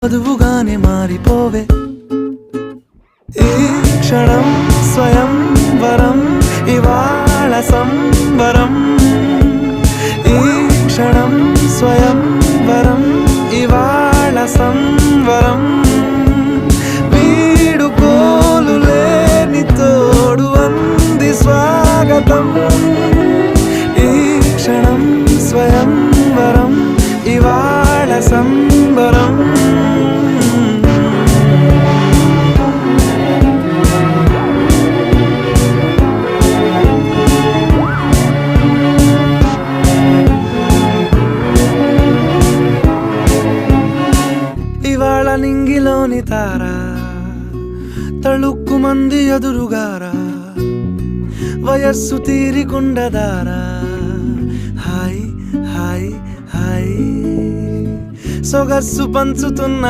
వధువుగానే మారిపోవే ఈ క్షణం స్వయం వరం ఇవాళ సంబరం ఈ క్షణం స్వయం వరం ఇవాళ సంవరం వీడుకోలు లేని తోడు అంది స్వాగతం ఈ క్షణం స్వయం వరం ఇవాళ సంబరం ఇవాళ నింగిలోని తారా తళుక్కు మంది ఎదురుగారా వయస్సు తీరికుండదారా హాయ్ హాయ్ హాయ్ సొగస్సు పంచుతున్న